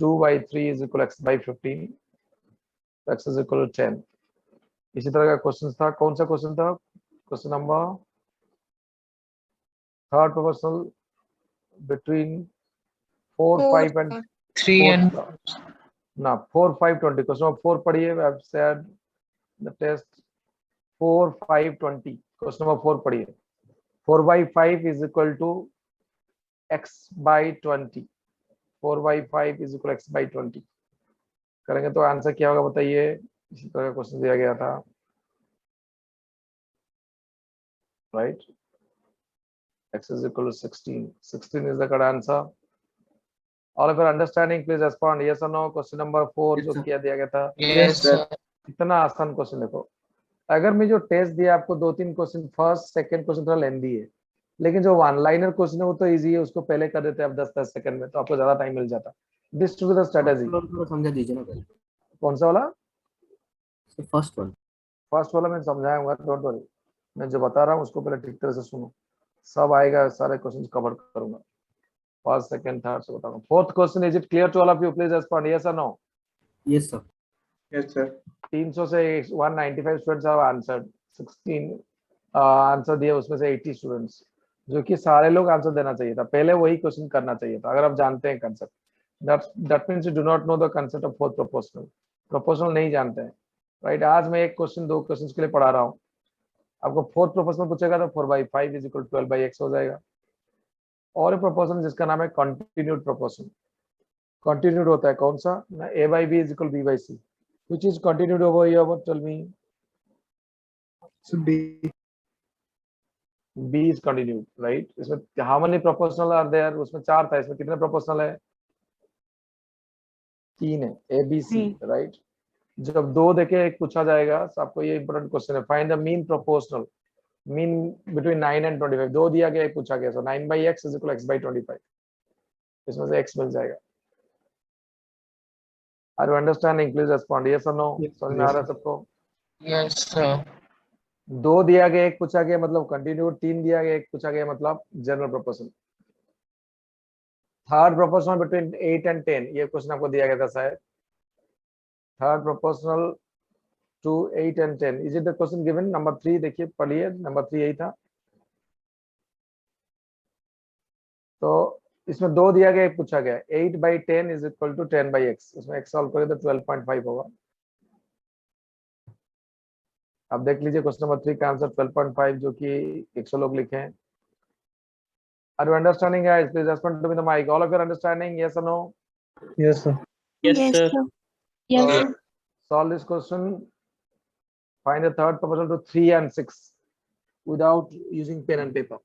2/3 is equal x by 15, x is equal to 10. इसी तरह का क्वेश्चन था, कौन सा क्वेश्चन था? Question number third proportional between 4, 5 and 3 and 4, 5, 20. Question number 4 पढ़िए. I have said the test 4, 5, 20. Question number 4 पढ़िए. 4/5 is equal to x by 20. 4/5 is equal to x by 20. करेंगे तो आंसर क्या होगा बताइए. इसी तरह का क्वेश्चन दिया गया था, right? X is equal to 16. 16 is the correct answer. All of your understanding, please respond yes or no. Question number 4 जो किया दिया गया था. yes sir. इतना आसान क्वेश्चन देखो. अगर मैं जो टेस्ट दिया आपको 2-3 क्वेश्चन, फर्स्ट सेकंड क्वेश्चन थोड़ा लेंदी है, लेकिन जो वन लाइनर क्वेश्चन है वो तो इजी है, उसको पहले कर देते हैं आप 10-10 सेकंड में, तो आपको ज्यादा टाइम मिल जाता. This to the strategy. समझा दीजिए ना पहले. कौन सा वाला? First one. फर्स्ट वाला मैं समझाऊंगा, डोंट वरी. मैं जो बता रहा हूँ उसको पहले ठीक तरह से सुनो, सब आएगा, सारे क्वेश्चन कवर करूंगा. फर्स्ट सेकंड थर्ड से बताऊंगा. Fourth question, is it clear to all of you? Please respond yes और no. Yes sir. Yes sir. 300 से 195 स्टूडेंट्स हैव आंसर्ड. 16 आंसर दिए, उसमें से 80 स्टूडेंट्स, जो कि सारे लोग आंसर देना चाहिए था, पहले वही क्वेश्चन करना चाहिए था, अगर आप जानते हैं concept. That means you do not know the concept of fourth proportional. Proportional नहीं जानते हैं, राइट? आज मैं एक क्वेश्चन 2 क्वेश्चन के लिए पढ़ा रहा हूँ. आपको फोर्थ प्रोपोर्शनल पूछेगा तो 4/5 इज इक्वल 12/x हो जाएगा. और एक प्रोपोर्शन जिसका नाम है कंटिन्यूड प्रोपोर्शन. कंटिन्यूड होता है कौन सा? a/b is equal b/c. Which is continued over here? Tell me. So B. B is continued, right? इसमें how many proportional are there? उसमें 4 था, इसमें कितने proportional है? 3 है. A B C, right? जब 2 देके एक पूछा जाएगा तो आपको ये इंपॉर्टेंट क्वेश्चन है. Find the mean proportional, mean between 9 and 25. 2 दिया गया, एक पूछा गया. सो 9/x is equal to x by 25. इसमें से x मिल जाएगा. Are you understanding? Please respond yes or no. समझ में आ रहा है सबको? Yes sir. 2 दिया गया, एक पूछा गया, मतलब कंटिन्यूड. 3 दिया गया, एक पूछा गया, मतलब general proportion. Third proportional between 8 and 10, ये क्वेश्चन आपको दिया गया था शायद. Third proportional to 8 and 10. Is it the question given? Number 3 देखिए, पढ़िए. नंबर 3 यही था. तो इसमें 2 दिया गया, एक पूछा गया. 8/10 इज इक्वल टू 10/x. इसमें x सॉल्व करें तो 12.5 होगा. अब देख लीजिए क्वेश्चन नंबर 3 का आंसर 12.5, जो कि 100 लोग लिखे हैं. Are you understanding guys? Please respond to me the mic. All of you are understanding? Yes or no? Yes sir. Yes sir. Yes sir. Solve this question. Find the third proposal to 3 and 6 without using pen and paper.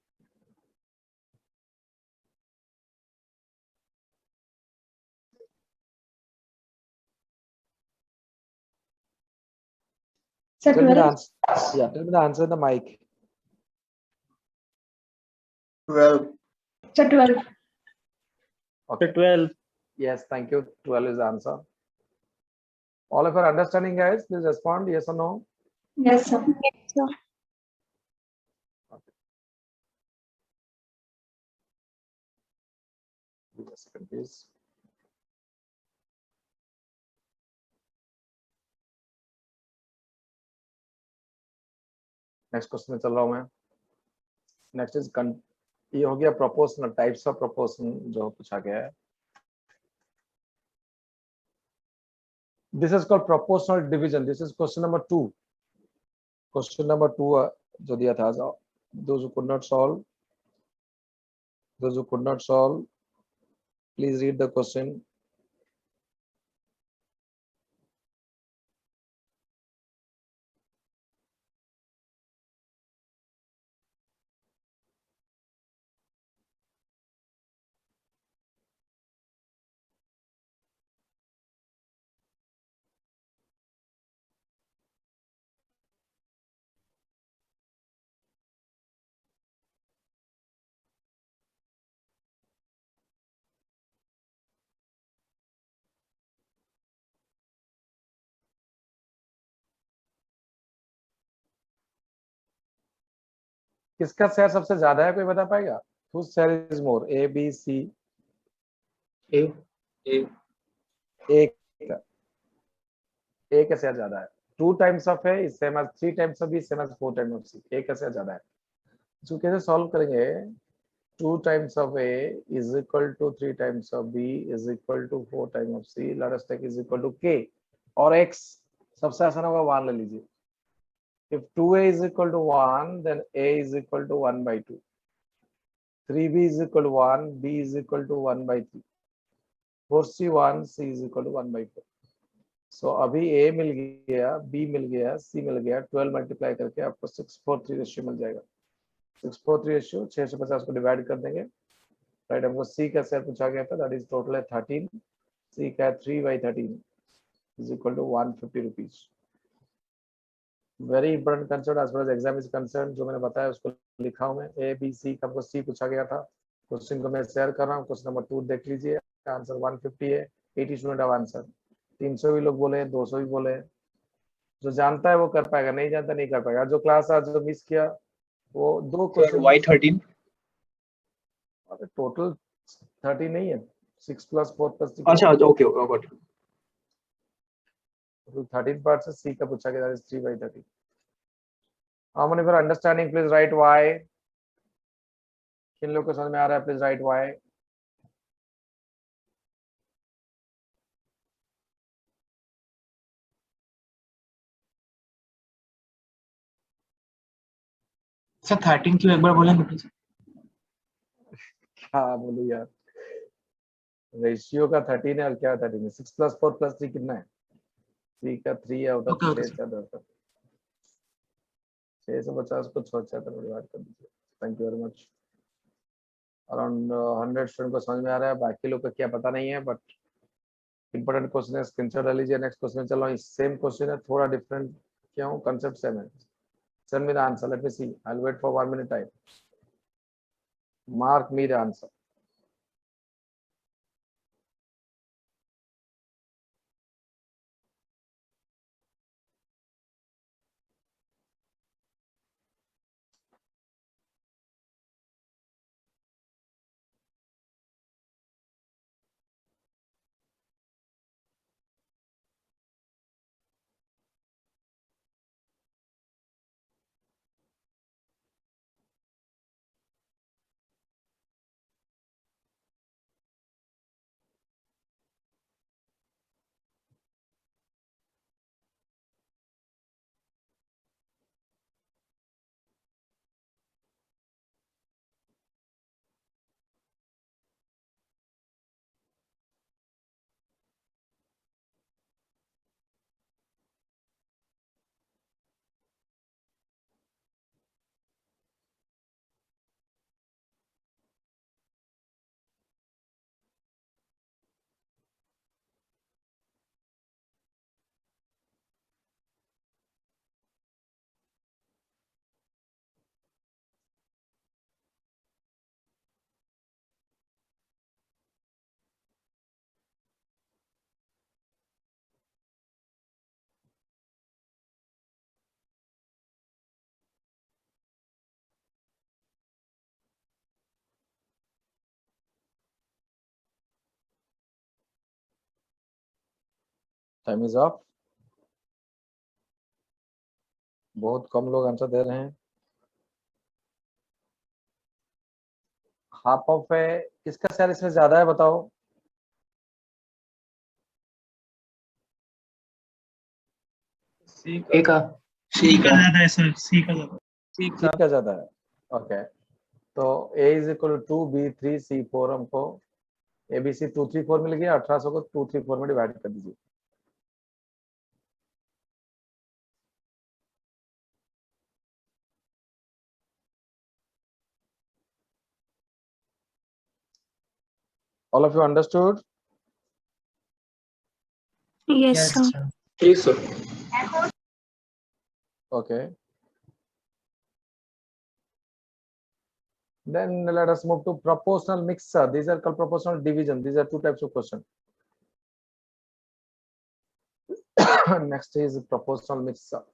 Sir, Tell me the 12. answer. Yeah, tell me the answer in the mic. 12. Sir, 12. Okay. 12. Yes, thank you. 12 is the answer. All of you are understanding guys? Please respond yes or no. Yes sir. Yes sir. Give a second, please. Next question में चल रहा हूं मैं. Next is ये हो गया proportional, types of proportion जो पूछा गया है. This is called proportional division. This is question number 2. Question number 2 जो दिया था. those who could not solve, please read the question. किसका शेयर सबसे ज्यादा है, कोई बता पाएगा? whose share is more? A B C? A. A. एक एक से ज्यादा है, 2 टाइम्स ऑफ है is same as 3 times of b same as 4 times of c, एक से ज्यादा है। इसको कैसे सॉल्व करेंगे? 2 times of a is equal to 3 times of b is equal to 4 times of c, let us take is equal to k और x सबसे आसान होगा 1 ले लीजिए। if 2a is equal to 1 then a is equal to 1 by 2, 3b is equal to 1, b is equal to 1 by 3, 4c 1, c is equal to 1 by 4। सो अभी a मिल गया, b मिल गया, c मिल गया, 12 मल्टीप्लाई करके आपको 643 रेशियो मिल जाएगा। 643 ratio 650 को divide कर देंगे, राइट। हमको c का शेयर पूछा गया था, दैट इज टोटल है 13, c का 3 by 13 is equal to 150 rupees. Very important concept as far as exam is concern, जो मैंने बताया उसको लिखा हूं मैं। ए बी सी का हमको सी पूछा गया था, क्वेश्चन को मैं शेयर कर रहा हूँ। क्वेश्चन नंबर 2 देख लीजिए, आंसर 150 है, 80 स्टूडेंट ऑफ आंसर। 300 भी लोग बोले, 200 भी बोले। जो जानता है वो कर पाएगा, नहीं जानता नहीं कर पाएगा। जो क्लास आज जो मिस किया वो 2 क्वेश्चन why 13? टोटल 30 नहीं है, 6 + 4 + 6, अच्छा, okay, got it. 13 पार्ट से सी का पूछा गया, 3 by 30। How many for understanding please write y? किन लोग को समझ में आ रहा है प्लीज राइट y? सर 13 क्यों एक बार बोलेंगे प्लीज? क्या बोलूं यार, रेशियो का 13 है और क्या 13 है? 6 + 4 + 3 कितना है? 3 का 3 है उधर, Okay, 6 4 उधर, 650 को 6 में डिवाइड कर दीजिए। Thank you very much. Around 100 student को समझ में आ रहा है, बाकी लोग का क्या पता नहीं है, बट इंपॉर्टेंट क्वेश्चन है, स्क्रीनशॉट ले लीजिए। नेक्स्ट क्वेश्चन चलो, इस सेम क्वेश्चन है, थोड़ा डिफरेंट क्या हूँ, कंसेप्ट सेम है। Send me the answer, let me see, I will wait for 1 minute time. Mark me the answer. Time is up. बहुत कम लोग आंसर दे रहे हैं। हाफ ऑफ है, किसका शेयर इसमें ज्यादा है बताओ? सी का ज्यादा है सर, सी का ज्यादा। सी का ज्यादा है, ओके। तो a is equal to 2 b 3 c 4, हमको abc 2 3 4 मिल गया। 1800 को 2 3 4 में डिवाइड कर दीजिए। All of you understood? Yes, sir. Yes, sir. Okay. Then let us move to proportional mixer. These are called proportional division. These are 2 types of question. Next is proportional mixer.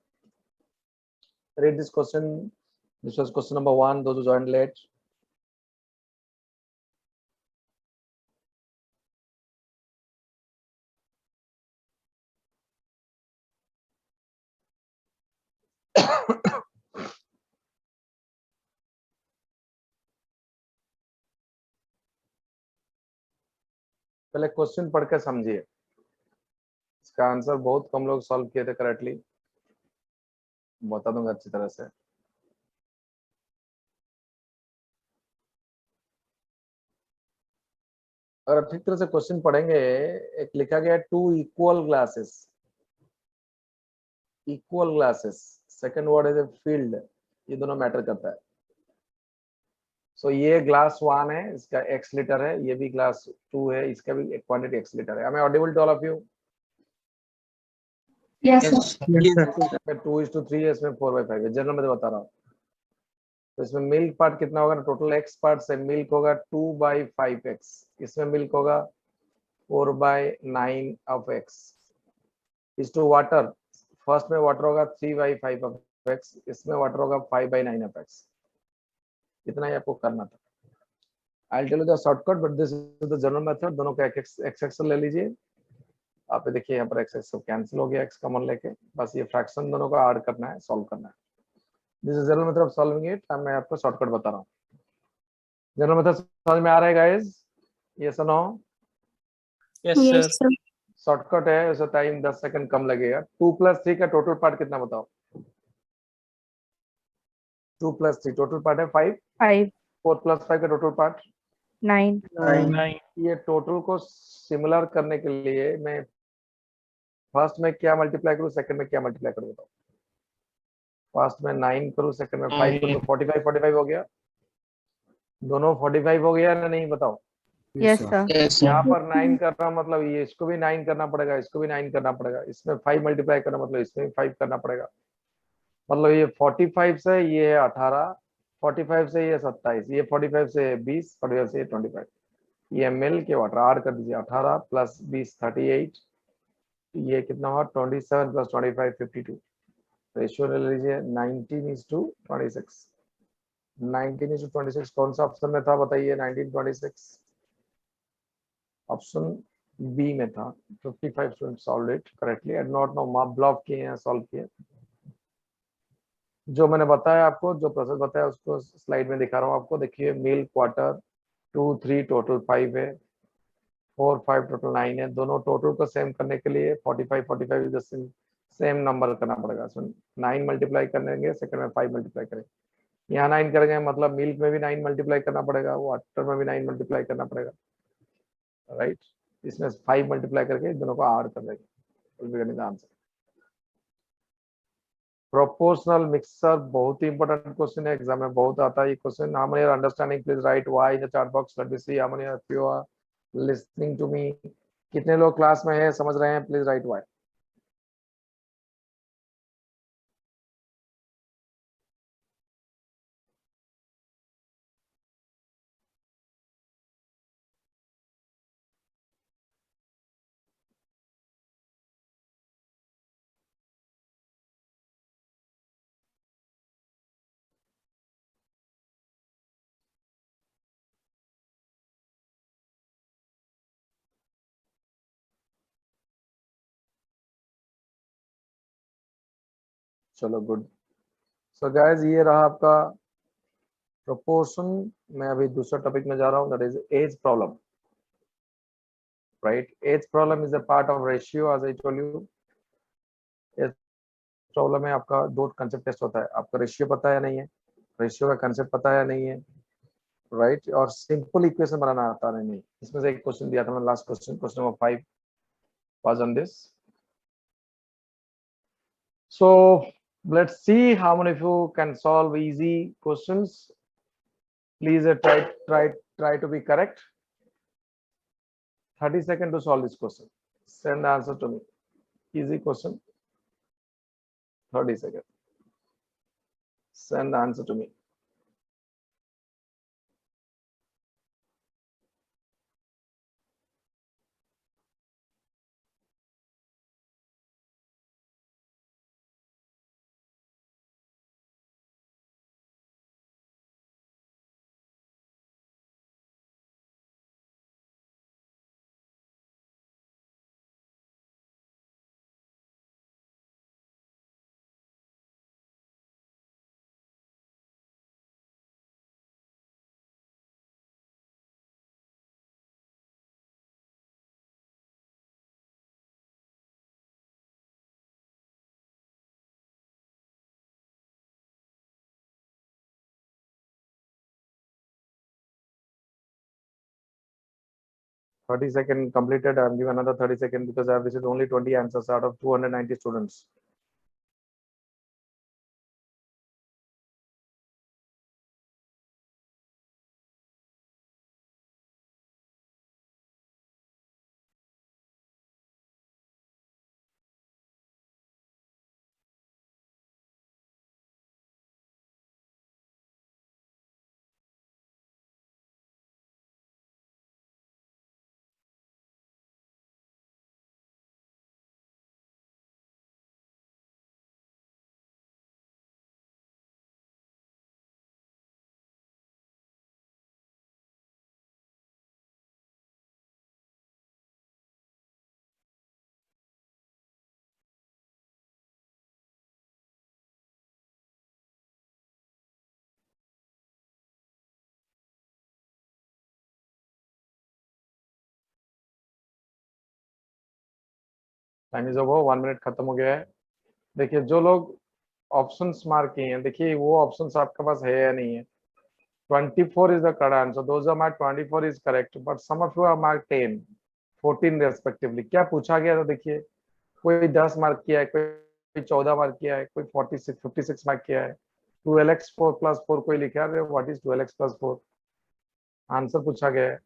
Read this question. This was question number 1. Those who joined late. पहले question पढ़ के समझिए, इसका answer बहुत कम लोग solve किए थे करेक्टली, बता दूंगा अच्छी तरह से। अगर ठीक तरह से क्वेश्चन पढ़ेंगे, एक लिखा गया है two equal glasses, second word is a field, ये दोनों मैटर करता है। सो ये ग्लास 1 है, इसका x लीटर है, ये भी ग्लास 2 है, इसका भी एक क्वांटिटी x लीटर है। I audible to all of you? Yes, Yes, sir. sir. Yes, इसमें 2:3 है, इसमें 4/5 है, जनरल में तो बता रहा हूँ। तो इसमें मिल्क पार्ट कितना होगा, टोटल x पार्ट से मिल्क होगा 2/5x, इसमें मिल्क होगा 4/9 of x is to water. First में वाटर होगा 3/5 ऑफ x, इसमें वाटर होगा 5/9 ऑफ x। इतना ही आपको करना था। I'll tell you the shortcut, but this is the general method। दोनों का x ले लीजिए, आप देखिए यहाँ पर x कैंसिल हो गया, x कॉमन लेके, बस ये फ्रैक्शन दोनों का ऐड करना है, सॉल्व करना है। This is general method of solving it. मैं आपको शॉर्टकट बता रहा हूँ। जनरल मेथड समझ में आ रहा है गाइस? ये सुनो, Yes, sir. sir. शॉर्टकट है, उसका टाइम 10 सेकंड कम लगेगा। 2+3 का टोटल पार्ट कितना बताओ? 2+3 टोटल पार्ट है 5। 5, 4+5 का टोटल पार्ट 9, 9. ये टोटल को सिमिलर करने के लिए मैं फर्स्ट में क्या मल्टीप्लाई करूँ, सेकंड में क्या मल्टीप्लाई करूँ बताओ? फर्स्ट में 9 करूँ, सेकंड में 5 करूँ, तो 45 हो गया। दोनों 45 हो गया ना, नहीं बताओ? yes sir. sir, Yes, sir. यहाँ पर 9 कर रहा मतलब ये इसको भी 9 करना पड़ेगा, इसको भी 9 करना पड़ेगा, इसमें 5 मल्टीप्लाई करना मतलब इसमें भी 5 करना पड़ेगा। मतलब ये 45 से ये है 18, 45 से ये 27, ये 45 से 20, 45 से 25, ये मिल के वाटर ऐड कर दीजिए। 18 प्लस 20 38, ये कितना हुआ 27 प्लस 25 52। रेशियो ले लीजिए 19:26। 19:26 कौन सा ऑप्शन में था बताइए? 19:26 ऑप्शन बी में था। 55 student solve it correctly. I not know mark block किए हैं, सॉल्व किए। जो मैंने बताया आपको, जो प्रोसेस बताया उसको स्लाइड में दिखा रहा हूँ आपको। देखिए मिल्क क्वार्टर 2 3 टोटल 5 है, 4 5 टोटल 9 है। दोनों टोटल को सेम करने के लिए 45 45 इज द सेम नंबर करना पड़ेगा। सो 9 मल्टीप्लाई करेंगे, सेकंड में 5 मल्टीप्लाई करेंगे। यहाँ 9 करेंगे मतलब मिल्क में भी 9 मल्टीप्लाई करना पड़ेगा, वाटर में भी 9 मल्टीप्लाई करना पड़ेगा, राइट। इसमें 5 मल्टीप्लाई करके दोनों को ऐड कर देंगे। आंसर प्रोपोर्शनल मिक्सर बहुत ही इंपॉर्टेंट क्वेश्चन है, एग्जाम में बहुत आता है ये question. How many are understanding, please right Y in the chat box. Let me see how many of you are listening to me. कितने लोग क्लास में है, समझ रहे हैं? प्लीज राइट वाई। चलो गुड। सो गाइस ये रहा आपका प्रोपोर्शन। मैं अभी दूसरा टॉपिक में जा रहा हूँ, that is age problem, right. Age problem is a part of ratio as I told you. Age problem में आपका दो कंसेप्ट टेस्ट होता है। आपका रेशियो पता है या नहीं है, रेशियो का कंसेप्ट पता है या नहीं है, राइट। और सिंपल इक्वेशन बनाना आता है नहीं। इसमें से एक क्वेश्चन दिया था मैं, last question, question number 5 was on this. So let's see how many of you can solve easy questions. Please try to be correct. 30 seconds to solve this question. Send the answer to me. Easy question. 30 seconds. Send the answer to me. 30 second completed. I'm giving another 30 seconds because I have received only 20 answers out of 290 students. Time is over, 1 minute खत्म हो गया है। देखिए जो लोग options mark किए हैं, देखिए वो ऑप्शंस आपके पास है या नहीं है। 24 is the correct answer. Those are marked 24 is correct, but some of you are marked 10, 14 respectively. क्या पूछा गया था देखिए, कोई 10 मार्क किया है, कोई 14 मार्क किया है, कोई 46 56 मार्क किया है। 12x 4 plus 4 कोई लिखा है, what is 12x plus 4? Answer पूछा गया है।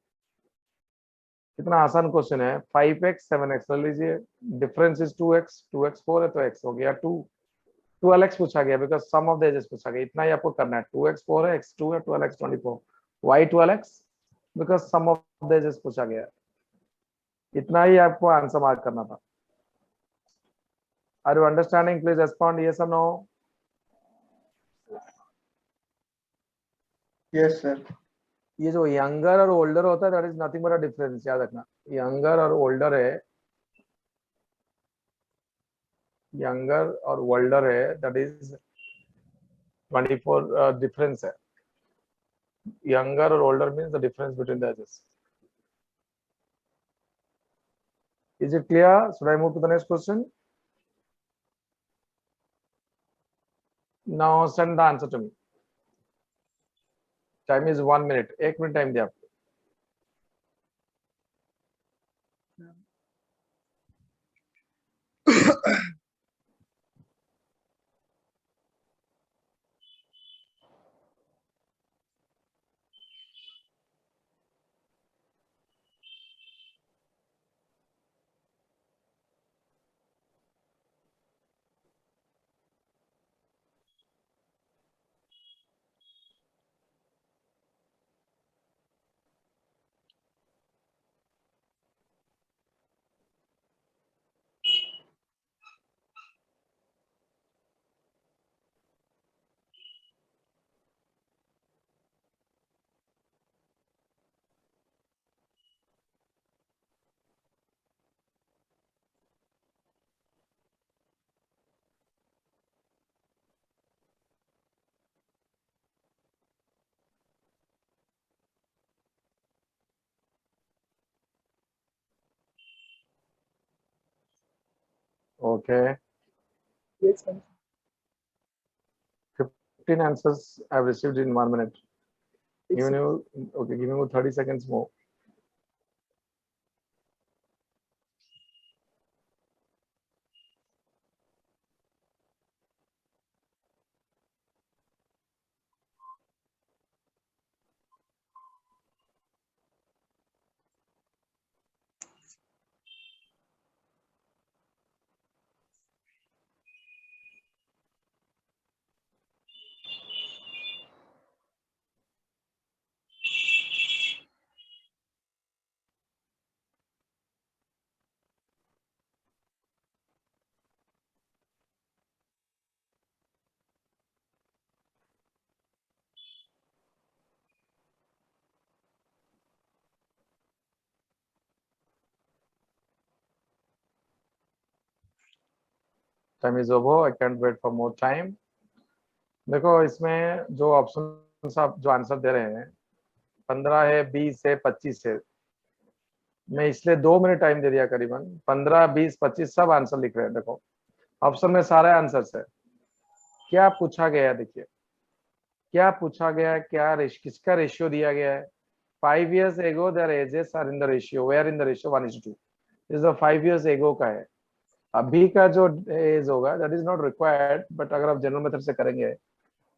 कितना आसान क्वेश्चन है। 5x 7x ले लीजिए, डिफरेंस इज 2x, 2x 4 है तो x हो गया 2। 12x पूछा गया because sum of the ages पूछा गया, इतना ही आपको करना है। 2x 4 है, x 2 है, 12x 24। Why 12x? Because sum of the ages पूछा गया, इतना ही आपको आंसर मार्क करना था। Are you understanding? Please respond yes और नो। Yes sir. ये जो यंगर और ओल्डर होता है that is nothing but a difference, याद रखना। यंगर और ओल्डर है, यंगर और ओल्डर है, दैट इज 24 डिफरेंस है। Younger or older means the difference between the ages. Is it clear? Should I move to the next question? Now send the answer to me. Time is 1 minute. 1 minute time दिया आपको। Okay. Yes sir. 15 answers I've received in 1 minute. Giving you, okay, giving you 30 seconds more. Time is over. I can't wait for more time. देखो इसमें जो option आप जो answer दे रहे हैं 15 है, 20 है, 25 है। मैं इसलिए 2 मिनट टाइम दे दिया करीबन। 15, 20, 25 सब आंसर लिख रहे हैं। देखो ऑप्शन में सारे आंसर्स है। क्या पूछा गया है देखिए, क्या पूछा गया है, क्या किसका रेशियो दिया गया है। 5 years ago their ages are in the ratio, where in the ratio 1:2. This is the 5 years ago का है. अभी का जो एज होगा that is not required, but अगर आप जनरल मेथड से करेंगे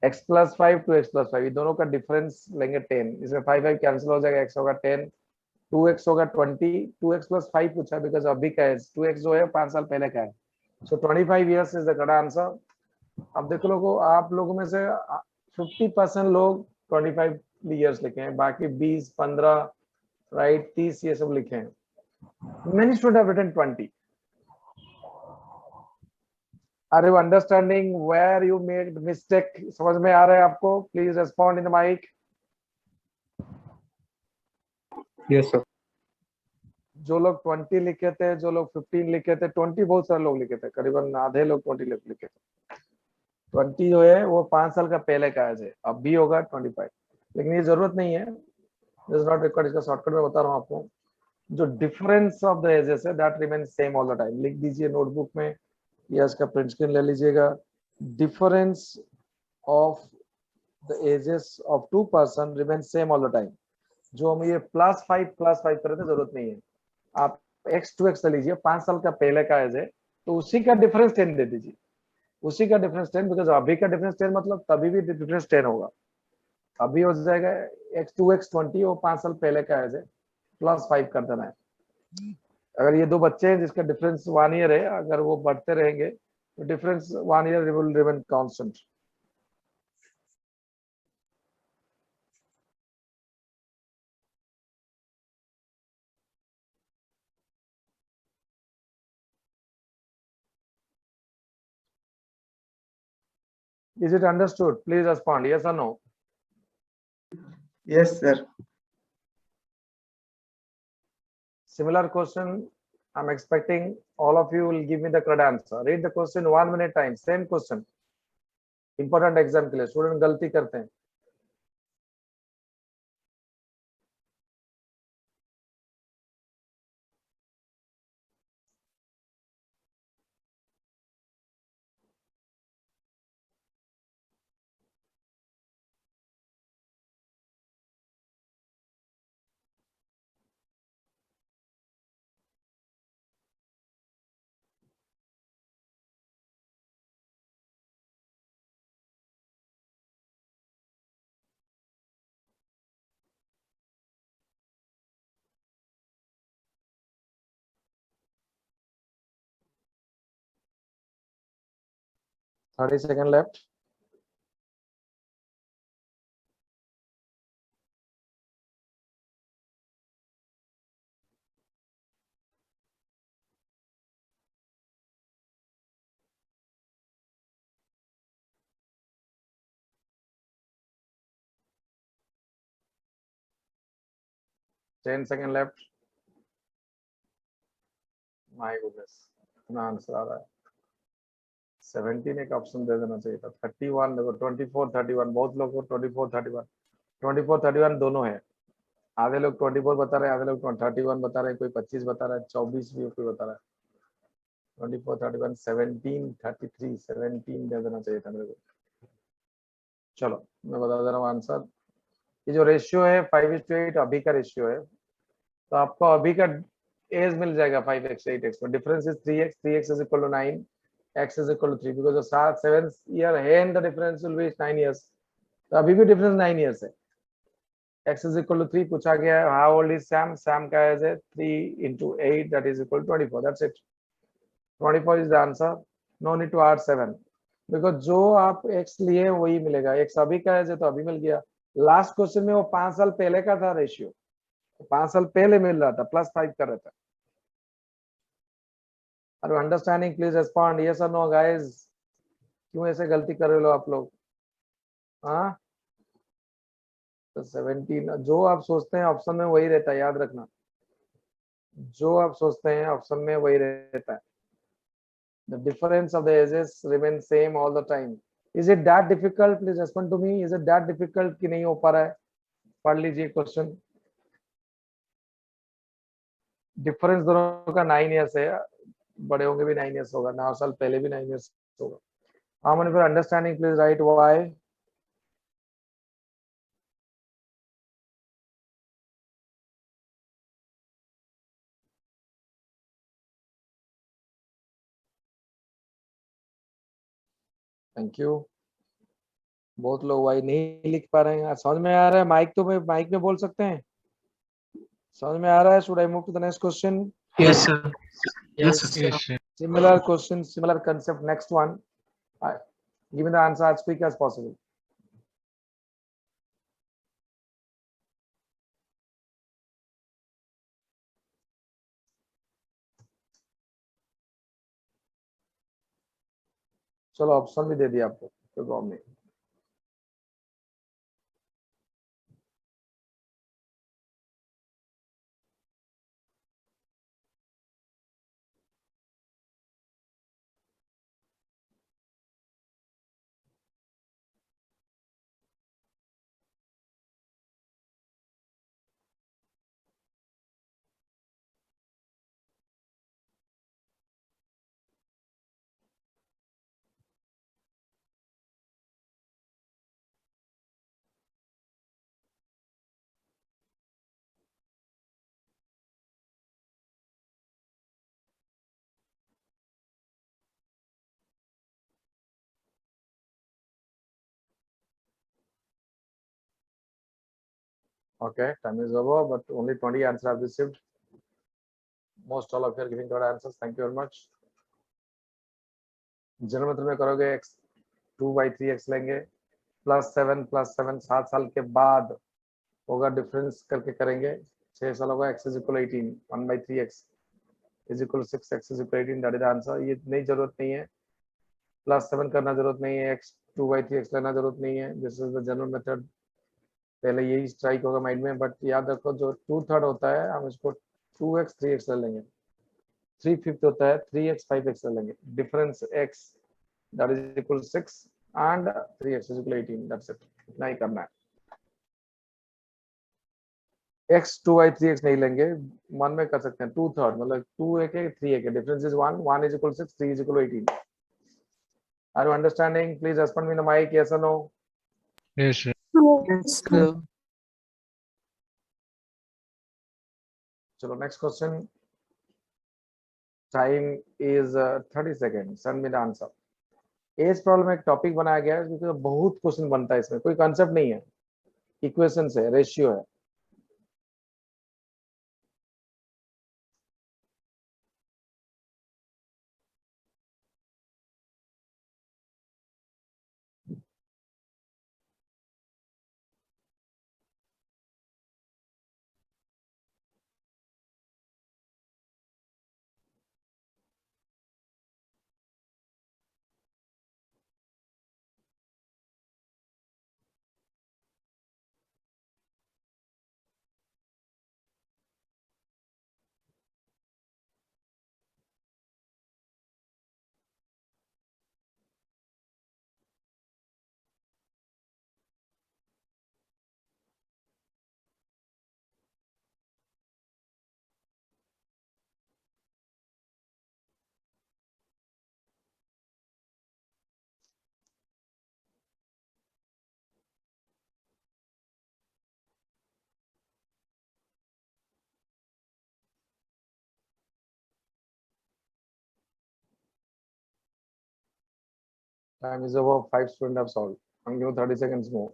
x plus 5 to x plus 5, ये दोनों का डिफरेंस लेंगे 10, इसमें 5 कैंसिल हो जाएगा, x होगा 10, 2x होगा 20, 2x plus 5 पूछा बिकॉज अभी का एज 2x जो है 5 साल पहले का है. सो 25 years is the correct answer. अब देखो लोगों, आप लोगों में से 50% लोग 25 years लिखे हैं, बाकी 20, 15, राइट, 30 ये सब लिखे हैं. Many students have written 20. Are you understanding where you made mistake? समझ में आ रहा है आपको? Please respond in the mic. Yes, sir. जो लोग 20 लिखे थे, जो लोग 15 लिखे थे, 20 बहुत सारे लोग लिखे थे, करीबन आधे लोग 20 लिखे थे. 20 जो है वो 5 साल का पहले का एज है, अब भी होगा 25, लेकिन ये जरूरत नहीं है, दिस इज नॉट रिक्वायर्ड. इसका शॉर्टकट में बता रहा हूँ आपको. जो डिफरेंस ऑफ द एजेस है that remains same all the time. लिख दीजिए नोटबुक में या इसका प्रिंट स्क्रीन ले लीजिएगा. Difference of the ages of 2 person remains same all the time. जो हम ये +5 कर रहे थे, जरूरत नहीं है. आप x to x ले लीजिए, 5 साल का पहले का एज है, तो उसी का डिफरेंस 10 दे दीजिए, उसी का डिफरेंस 10, बिकॉज अभी का डिफरेंस 10 मतलब तभी भी डिफरेंस 10 होगा. अभी हो जाएगा x to x 20, वो 5 साल पहले का एज है, +5 कर देना है. अगर ये दो बच्चे हैं जिसका डिफरेंस 1 year है, अगर वो बढ़ते रहेंगे तो difference 1 year will remain constant. Is it understood? Please respond, yes or no. Yes, sir. Similar question, I'm expecting all of you will give me the correct answer. Read the question 1 minute time. Same question, important exam के लिए. Student गलती करते हैं. Thirty second left. Ten second left. My goodness, इतना answer आ रहा है. 17 एक option दे देना चाहिए था. 31 देखो, 24 31, बहुत लोग को 24 31 दोनों है. आधे लोग 24 बता रहे हैं, आधे लोग 31 बता रहे हैं, कोई 25 बता रहा है, 24 भी कोई बता रहा है. 24 31 17 33 17 दे देना चाहिए था मेरे को. चलो मैं बता दे रहा हूँ आंसर. ये जो रेशियो है 5:8 अभी का रेशियो है, तो आपको अभी का एज मिल जाएगा 5x 8x में. Difference is 3x, 3x is equal to 9, x is equal to 3, because 7 year है and the difference will be 9 years. तो अभी भी डिफरेंस 9 years है. x इज इक्वल टू 3 पूछा गया है. How old is Sam? Sam का एज है 3 into 8 that is equal to 24. That's it. 24 is the answer. No need to add 7, because जो आप x लिए वही मिलेगा. x अभी का एज है तो अभी मिल गया. लास्ट क्वेश्चन में वो 5 साल पहले का था रेशियो, 5 साल पहले मिल रहा था, +5 कर रहा था. Are you understanding? Please respond yes or no guys. क्यों ऐसे गलती कर रहे हो आप लोग? हाँ, तो 17 जो आप सोचते हैं ऑप्शन में वही रहता है, याद रखना. जो आप सोचते हैं ऑप्शन में वही रहता है. The difference of the ages remain same all the time. Is it that difficult? Please respond to me. Is it that difficult कि नहीं हो पा रहा है? पढ़ लीजिए क्वेश्चन. डिफरेंस दोनों का 9 years है, बड़े होंगे भी 9 years होगा, 9 साल पहले भी 9 years होगा. How many for understanding? Please write why. Thank you. बहुत लोग भाई नहीं लिख पा रहे हैं। समझ में आ रहा है? माइक में बोल सकते हैं? समझ में आ रहा है? Should I move to the next question? Yes, sir. Yes, sir. Yes, sir. Similar question, similar concept. Next one. Give me the answer as quick as possible. चलो ऑप्शन भी दे दिया आपको, कोई प्रॉब्लम नहीं। Okay, time is over, but only 20 answers have received. Most all of you are giving correct answers. Thank you very much. General method में करोगे x 2/3x लेंगे +7 +7 7 साल के बाद होगा, डिफरेंस करके करेंगे। 6 साल होगा, x is equal 18, 1/3x is equal 6x is equal 18, that is the answer। ये नहीं जरूरत नहीं है, +7 करना जरूरत नहीं है, x 2/3x लेना जरूरत नहीं है। This is the general method. पहले यही स्ट्राइक होगा माइंड में, बट याद रखो जो 2/3 होता है हम इसको 2x 3x ले लेंगे, 3/5 होता है 3x 5x ले लेंगे। Difference x that is equal 6 and 3x is equal 18, that's it। इतना ही करना है। x 2/3x नहीं लेंगे, मन में कर सकते हैं 2/3 मतलब 2 एक है 3 एक है, difference is 1, 1 is equal 6, 3 is equal 18। Are you understanding? Please respond me in the mic, yes or no? Yes, sir. Yes, sir. चलो next question. Time is 30 second. Send me the answer. Age problem एक topic बनाया गया है क्योंकि बहुत question बनता है इसमें, कोई कंसेप्ट नहीं है, इक्वेशन है, रेशियो है। Time is over, 5 students have solved। I'm giving 30 seconds more।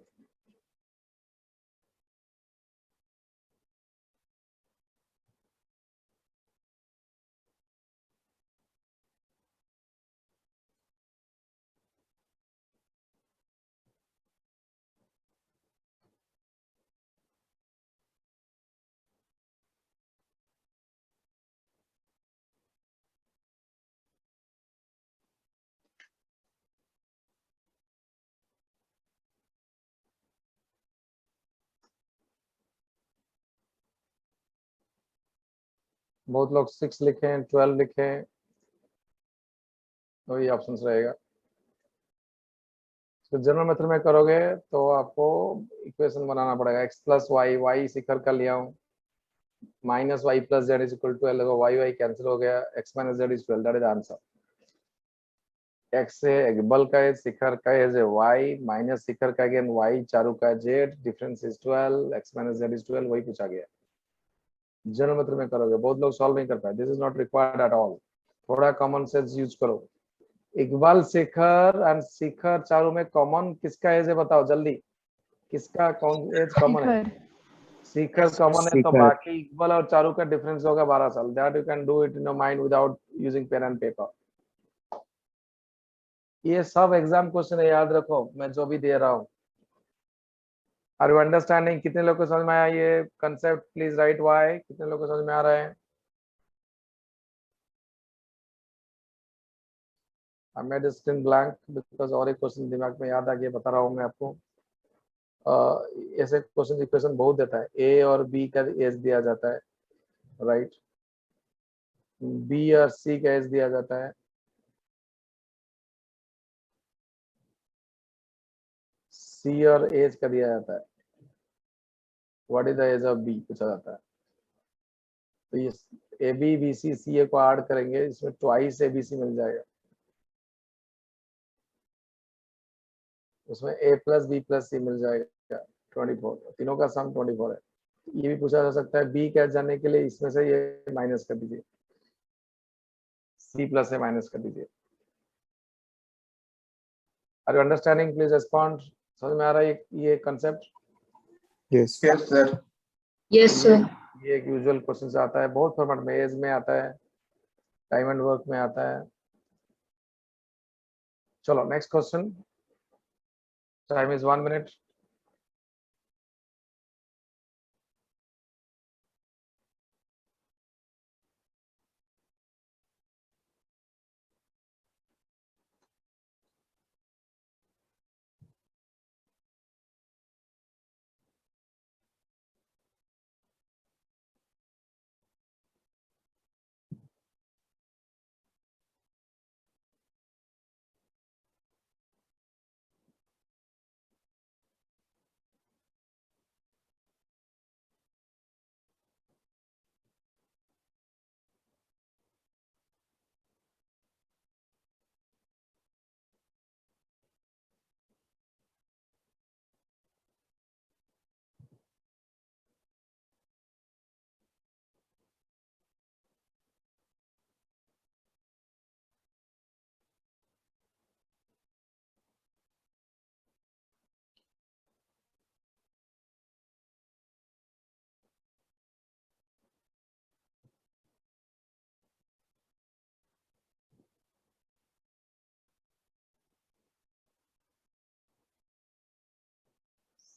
बहुत लोग 6 लिखे हैं, 12 लिखे हैं, वही ऑप्शन रहेगा। तो जनरल मेथड में करोगे तो आपको इक्वेशन बनाना पड़ेगा। x + y, y शिखर का लिया हूँ, -y + z is equal to 12, y cancel हो गया, x - z is 12, that is the answer। x है बल का है, शिखर का है y, माइनस शिखर का अगेन y, चारू का z, difference is 12, x - z is 12, वही पूछा गया। जनरल मेथड में करोगे, बहुत लोग सॉल्व नहीं कर पाए। This is not required at all. थोड़ा कॉमन सेंस यूज करो। इकबाल शेखर एंड शिखर चारों में कॉमन किसका एज है बताओ जल्दी, किसका कौन एज कॉमन है? शिखर कॉमन है, तो शिखर। बाकी इक्वल और चारू का डिफरेंस होगा 12 साल। That you can do it in your mind without using pen and paper. ये सब एग्जाम क्वेश्चन है, याद रखो मैं जो भी दे रहा हूँ। Are you understanding? कितने लोग को समझ में आया ये कंसेप्ट? Please right Y. कितने लोग को समझ में आ रहा है? I made screen blank because और एक क्वेश्चन दिमाग में याद आ गया, बता रहा हूँ मैं आपको। ऐसे क्वेश्चन इक्वेशन बहुत देता है। ए और बी का एज दिया जाता है, राइट। बी और सी का एज दिया जाता है, सी और एज का दिया जाता है। What is the age of B पूछा जाता है। तो ये ए बी बी सी सी ए को ऐड करेंगे, इसमें ट्वाइस ए बी सी मिल जाएगा। उसमें ए प्लस बी प्लस सी मिल जाएगा 24। तीनों का सम 24 है। ये भी पूछा जा सकता है बी क्या जानने के लिए, इसमें से ये माइनस कर दीजिए, सी प्लस से माइनस कर दीजिए। Are you understanding? Please respond. समझ में आ रहा है ये concept? Yes. Yes sir. Yes, sir. ये एक यूजुअल क्वेश्चन से आता है, बहुत फॉर्मेट में, एज में आता है, टाइम एंड वर्क में आता है। चलो next question. Time is 1 minute.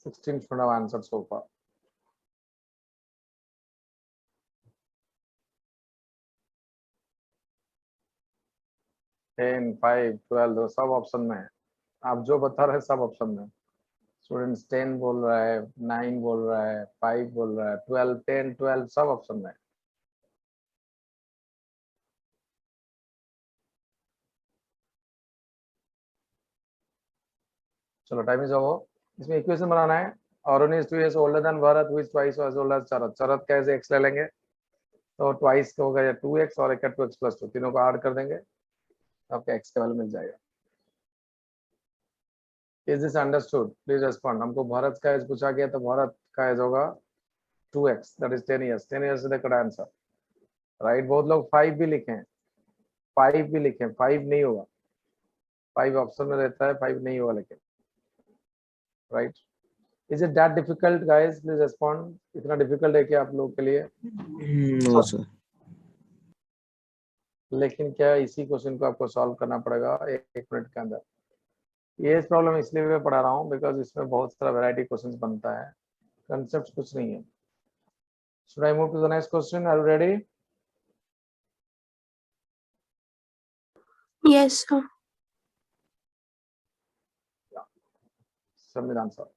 Sixteen should have answered so far. 10, 5, 12 सब ऑप्शन में है। आप जो बता रहे हैं सब ऑप्शन में। स्टूडेंट्स 10 बोल रहा है, 9 बोल रहा है, 5 बोल रहा है, 12, 10, 12 सब ऑप्शन में है। चलो टाइम इज ओवर। इसमें इक्वेशन बनाना है। Arun is 2 years older than Bharat, who is twice as old as Charat. Charat का ऐसे x ले लेंगे तो ट्वाइस का होगा या 2x और एक का 2x प्लस 2, तीनों को ऐड कर देंगे, आपका x का वैल्यू मिल जाएगा। Is this understood? Please respond. हमको भारत का एज पूछा गया तो भारत का एज होगा 2x, that is 10 years। 10 years is the correct answer, right. बहुत लोग 5 भी लिखे, 5 भी लिखे, 5 नहीं होगा, 5 ऑप्शन में रहता है, 5 नहीं होगा लेकिन, right. Is it that difficult guys? Please respond. इतना डिफिकल्ट है क्या आप लोगों के लिए? No sir. लेकिन क्या इसी क्वेश्चन को आपको सॉल्व करना पड़ेगा एक मिनट के अंदर। ये प्रॉब्लम इसलिए मैं पढ़ा रहा हूँ बिकॉज इसमें बहुत सारा वैरायटी क्वेश्चन बनता है, कंसेप्ट कुछ नहीं है। Should I move to the next question? Are you ready? Yes, sir. संविधान sir.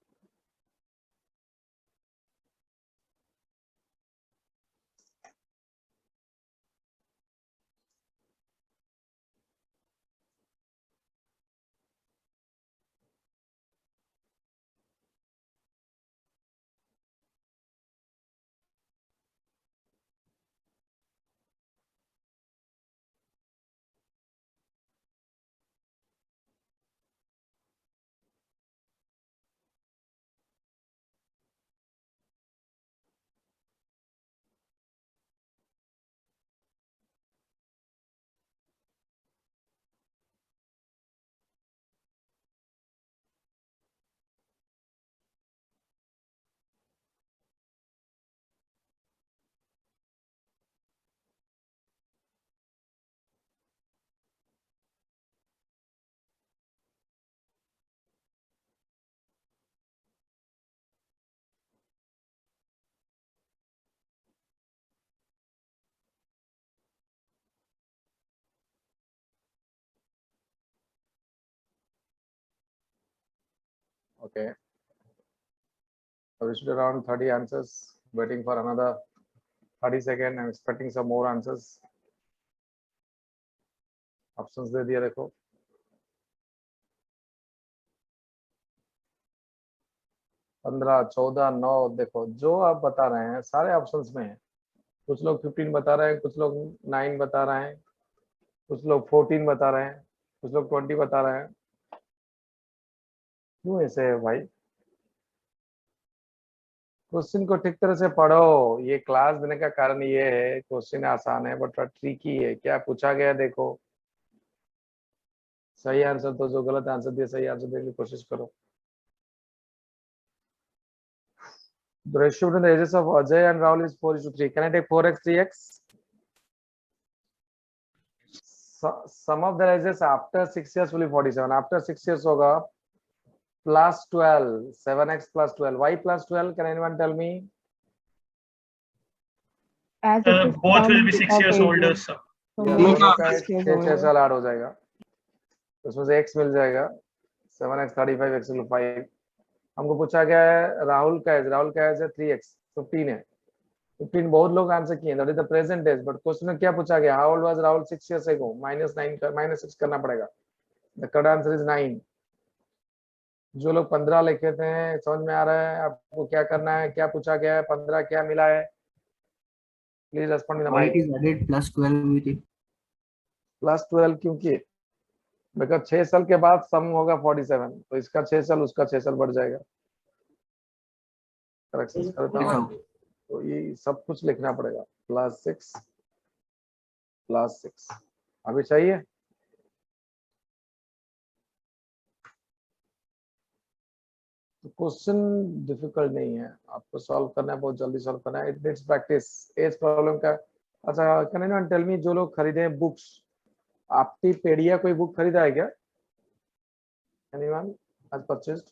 Okay. So we should around 30 answers. Waiting for another 30 seconds. I'm expecting some more answers. Options दे दिया देखो. पंद्रह, 14, 9. देखो जो आप बता रहे हैं सारे ऑप्शंस में है. कुछ लोग 15 बता रहे हैं, कुछ लोग 9 बता रहे हैं, कुछ लोग 14 बता रहे हैं, कुछ लोग 20 बता रहे हैं. क्यों ऐसे है भाई? क्वेश्चन को ठीक तरह से पढ़ो. ये क्लास देने का कारण ये है, क्वेश्चन आसान है बट ट्रिकी है. क्या पूछा गया देखो. सही आंसर तो जो गलत आंसर दिया सही आंसर देने की कोशिश करो. The ratio between the ages of Ajay and Rahul is 4:3. Can I take 4x, 3x? Sum of the ages after 6 years will be 47. After 6 years होगा plus 12. 7x plus 12. Why plus 12? Can anyone tell me? As it is Both will sum be 6 of years ages. older, sir. So Yeah, both दोनों का 6 years 6 older. साल add हो जाएगा. उसमें से x मिल जाएगा. 7x 35, x 5. हमको पूछा गया है राहुल का एज. राहुल का एज है 3x 15 है. 15 बहुत लोग आंसर किए. That is the present age. But question में क्या पूछा गया? How old was Rahul 6 years ago? -6 करना पड़ेगा. The correct answer is 9. जो लोग 15 लिखे थे समझ में आ रहा है आपको क्या करना है? क्या पूछा गया है? 15 क्या मिला है? Please respond in the Why mic. it is added plus 12 with it? Plus 12 क्योंकि बिकॉज 6 साल के बाद सम होगा 47. तो इसका 6 साल उसका 6 साल बढ़ जाएगा. करेक्शन करता Yes, हूँ. sir. तो ये सब कुछ लिखना पड़ेगा. +6 अभी चाहिए. तो क्वेश्चन डिफिकल्ट नहीं है. आपको सॉल्व करना है, बहुत जल्दी सॉल्व करना है. It needs practice. Age problem का. अच्छा, कैन एनीवन टेल मी जो लोग खरीदे हैं बुक्स, आपटीपेडिया कोई बुक खरीदा है क्या? Anyone has purchased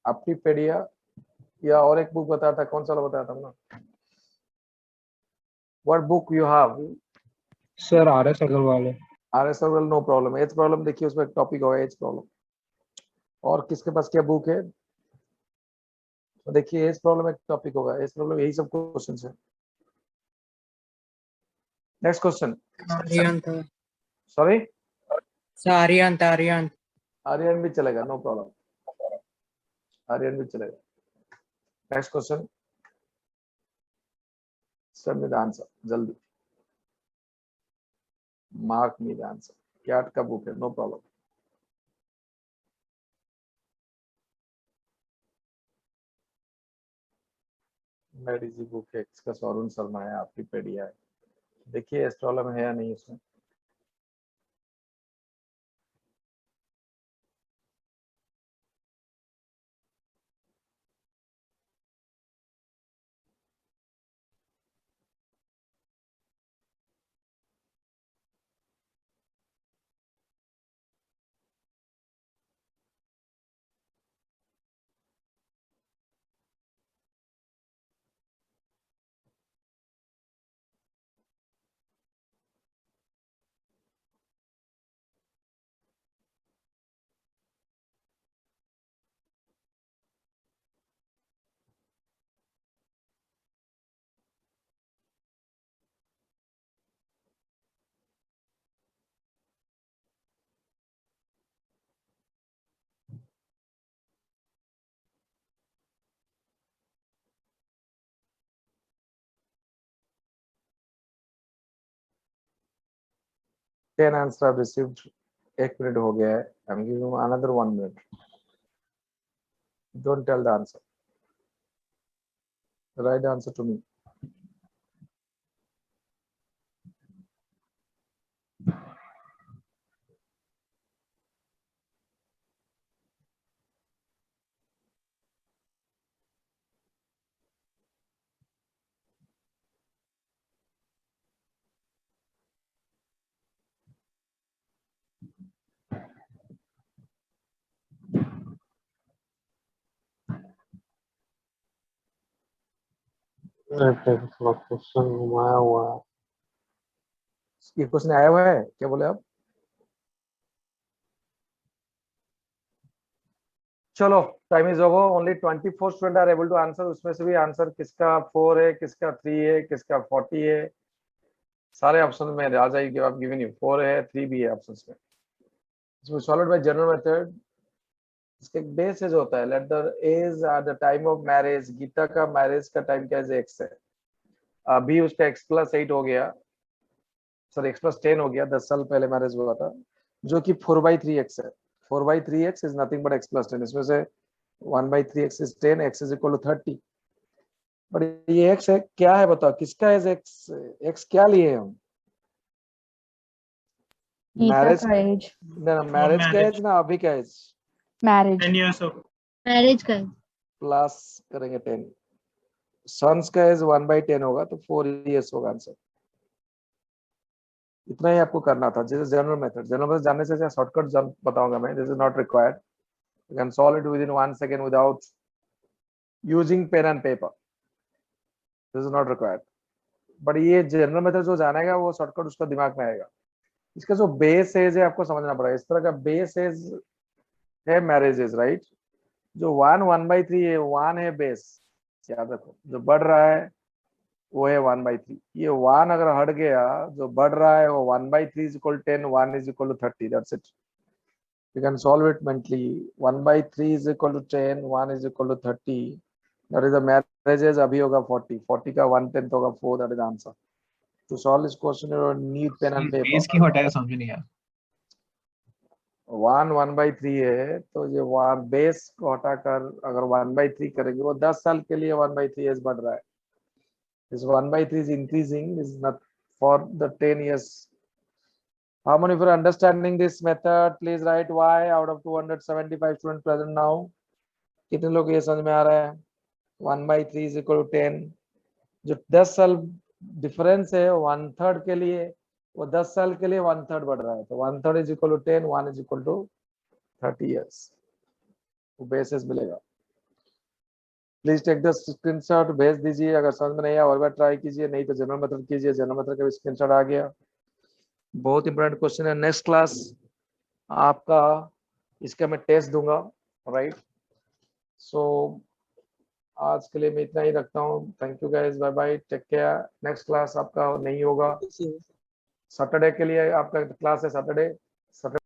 Aptipedia? या और एक बुक बताया था, कौन सा बताया था ना? What book you have? Sir RS Agrawal है. RS Agrawal. No problem. Age problem देखिए उसमें टॉपिक होगा एज प्रॉब्लम. और किसके पास क्या बुक है? तो देखिए एज प्रॉब्लम एक टॉपिक होगा. एज प्रॉब्लम यही सब क्वेश्चंस है. Next question. Aryant sorry, Aryant Aryant Aryan भी चलेगा. नो प्रॉब्लम, आर्यन भी चलेगा. Next question. Send me the answer जल्दी. Mark me the answer. CAT का बुक है. No problem. मेडिजी बुक है. इसका अरुण शर्मा है. आपकी पेडिया है. देखिए इस प्रॉब्लम है या नहीं इसमें. Ten answer I've received. 1 minute हो गया है. I'm giving you another 1 minute. Don't tell the answer. Write the answer to me. थोड़ा क्वेश्चन घुमाया हुआ है. ये क्वेश्चन आया हुआ है. क्या बोले आप? चलो time is over, only 24 student are able to answer. उसमें से भी आंसर किसका 4 है, किसका 3 है, किसका 40 है, सारे ऑप्शन में आ जाएगी। आप गिवन यू 4 है, 3 भी है ऑप्शंस में। इसमें सॉल्व बाय जनरल मेथड। इसका बेस एज होता है, let the age at the time of marriage, Geeta का मैरिज का टाइम क्या है, x है। अभी उसका x+8 हो गया, सॉरी x+10 हो गया, 10 साल पहले मैरिज हुआ था, जो कि 4/3x है। 4/3x is nothing but x+10। इसमें से 1/3x इज 10, x is equal to 30। But ये x है क्या है बताओ, किसका एज x क्या लिए हम? गीता मैरिज का एज, ना, मैरिज का marriage. एज ना अभी का age, marriage 10 years of marriage का प्लस करेंगे 10। सन्स का एज 1/10 होगा तो 4 इयर्स होगा आंसर। इतना ही आपको करना था। जैसे जनरल मेथड, जनरल मेथड जानने से शॉर्टकट बताऊंगा मैं, this is not required, you can solve it within 1 second without using pen and paper, this is not required. But ये जनरल मेथड जो जानेगा वो शॉर्टकट उसका दिमाग में आएगा। इसका जो बेस एज है आपको समझना पड़ेगा। इस तरह का बेस एज है मैरिज एज, राइट। जो 1/3 है, 1 है बेस, याद रखो। जो बढ़ रहा है वो है 1/3। ये 1 अगर हट गया, जो बढ़ रहा है वो 1/3 is equal 10, 1 is equal to 30, that's it. You can solve it mentally. 1/3 is equal to 10, 1 is equal to 30, that is the marriage age. अभी होगा 40, 40 का 1/10 होगा 4, that is answer. To solve this question you need pen and paper. बेस क्यों हटाया समझ नहीं आया। 1/3 है तो ये 1 बेस को हटाकर अगर 1/3 करेंगे, वो 10 साल के लिए 1/3 एज बढ़ रहा है। This 1/3 is increasing, is not for the 10 years. How many of you are understanding this method? Please write Y out of 275 students present now. कितने लोग ये समझ में आ रहा है? 1/3 is equal to 10. जो 10 साल डिफरेंस है 1/3 के लिए, वो 10 साल के लिए 1/3 बढ़ रहा है। तो 1/3 is equal to 10, 1 is equal to 30 years. वो बेसिस मिलेगा। प्लीज टेक द स्क्रीनशॉट, भेज दीजिए। अगर समझ में नहीं आया और बार ट्राई कीजिए, नहीं तो जनरल मेथड कीजिए। जनरल मेथड का भी स्क्रीनशॉट आ गया। बहुत इंपॉर्टेंट क्वेश्चन है। नेक्स्ट क्लास आपका इसका मैं टेस्ट दूंगा, राइट। सो आज के लिए मैं इतना ही रखता हूँ। Thank you guys, bye bye, take care. Next class आपका नहीं होगा सैटरडे के लिए, आपका क्लास है सैटरडे।